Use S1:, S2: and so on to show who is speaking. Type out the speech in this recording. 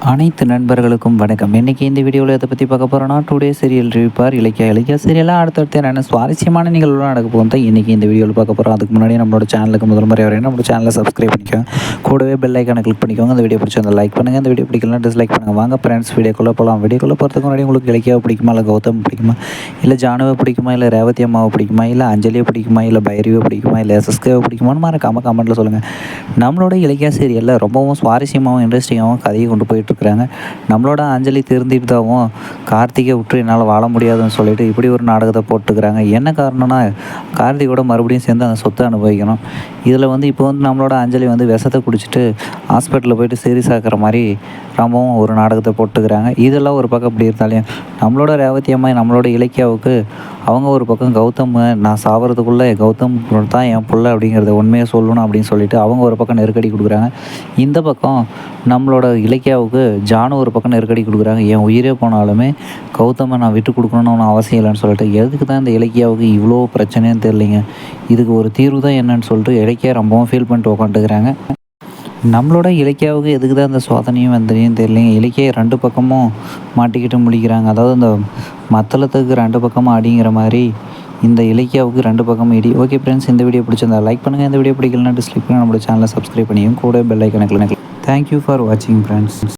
S1: அனைத்து நண்பர்களுக்கும் வணக்கம். இன்றைக்கி இந்த வீடியோவில் எதை பற்றி பார்க்க போகிறோன்னா, டுடே சீரியல் ரிவ்யூ இலக்கிய சீரியலாக அடுத்தடுத்து என்னென்ன சுவாரஸ்யமான நிகழ்வுலாம் நடக்க போகும் தான் இன்றைக்கி இந்த வீடியோவில் பார்க்க போகிறோம். அதுக்கு முன்னாடி நம்மளோட சேனலுக்கு முதல் முறை வரையும் நம்மளோட சேனலை சப்ஸ்கிரைப் பண்ணிக்கோங்க. கூடவே பெல் ஐக்கானை கிளிக் பண்ணிக்கோங்க. அந்த வீடியோ பிடிச்சி அந்த லைக் பண்ணுங்கள். அந்த வீடியோ பிடிக்கலாம் டிஸ்லைக் பண்ணுங்கள். வாங்க ஃப்ரெண்ட்ஸ் வீடியோக்குள்ளே போகலாம். வீடியோக்குள்ளே போகிறதுக்கு முன்னாடி உங்களுக்கு இலக்கியாவை பிடிக்குமா, இல்லை கௌதம் பிடிக்குமா, இல்லை ஜானுவை பிடிக்குமா, இல்லை ரேவதி அம்மாவை பிடிக்குமா, இல்லை அஞ்சலியை பிடிக்குமா, இல்லை பைரவியை பிடிக்குமா, இல்லை எஸ்எஸ்கேவை பிடிக்குமான்னு மறக்காம கமெண்ட்டில் சொல்லுங்கள். நம்மளோட இலக்கிய சீரியலில் ரொம்பவும் சுவாரஸ்யமாகவும் இன்ட்ரெஸ்டிங்காகவும் கதையை கொண்டு போயிட்டுருக்குறாங்க. நம்மளோட அஞ்சலி திருந்திட்டாவும் கார்த்திகை விட்டு என்னால் வாழ முடியாதுன்னு சொல்லிட்டு இப்படி ஒரு நாடகத்தை போட்டுக்கிறாங்க. என்ன காரணம்னா, கார்த்திகோட மறுபடியும் சேர்ந்து அந்த சொத்தை அனுபவிக்கணும். இதில் இப்போ நம்மளோட அஞ்சலி விஷத்தை குடிச்சிட்டு ஹாஸ்பிட்டலில் போயிட்டு சீரியஸ் ஆக்கிற மாதிரி ரொம்பவும் ஒரு நாடகத்தை போட்டுக்கிறாங்க. இதெல்லாம் ஒரு பக்கம் இப்படி இருந்தாலையும் நம்மளோட ரேவதி அம்மா நம்மளோட இலக்கியாவுக்கு அவங்க ஒரு பக்கம் கௌதம் நான் சாவறதுக்குள்ளே கௌதம் தான் என் பிள்ளை அப்படிங்கிறத உண்மையை சொல்லணும் அப்படின்னு சொல்லிட்டு அவங்க ஒரு பக்கம் நெருக்கடி கொடுக்குறாங்க. இந்த பக்கம் நம்மளோட இலக்கியாவுக்கு ஜானு ஒரு பக்கம் நெருக்கடி கொடுக்குறாங்க. என் உயிரே போனாலுமே கௌதமை நான் விட்டு கொடுக்கணும்னு ஒன்றும் அவசியம் இல்லைன்னு சொல்லிட்டு எதுக்கு தான் இந்த இலக்கியாவுக்கு இவ்வளோ பிரச்சனைன்னு தெரியலைங்க. இதுக்கு ஒரு தீர்வு தான் என்னன்னு சொல்லிட்டு இலக்கியா ரொம்பவும் ஃபீல் பண்ணிட்டு உட்காந்துக்கிறாங்க. நம்மளோட இலக்கியாவுக்கு எதுக்கு தான் இந்த சோதனையும் வந்தனையும் தெரியலைங்க. இலக்கிய ரெண்டு பக்கமும் மாட்டிக்கிட்டு முடிக்கிறாங்க. அதாவது இந்த மத்தளத்துக்கு ரெண்டு பக்கமும் அடிங்கிற மாதிரி இந்த இலக்கியாவுக்கு ரெண்டு பக்கமும் இடி. ஓகே ஃப்ரெண்ட்ஸ், இந்த வீடியோ பிடிச்சிருந்தா லைக் பண்ணுங்கள். இந்த வீடியோ பிடிக்கலன்னா டிஸ்லைக் பண்ணி நம்மளோட சேனலை சப்ஸ்கிரைப் பண்ணியும் கூட பெல் ஐக்கனை கிளிக். தேங்க்யூ ஃபார் வாட்சிங் ஃப்ரெண்ட்ஸ்.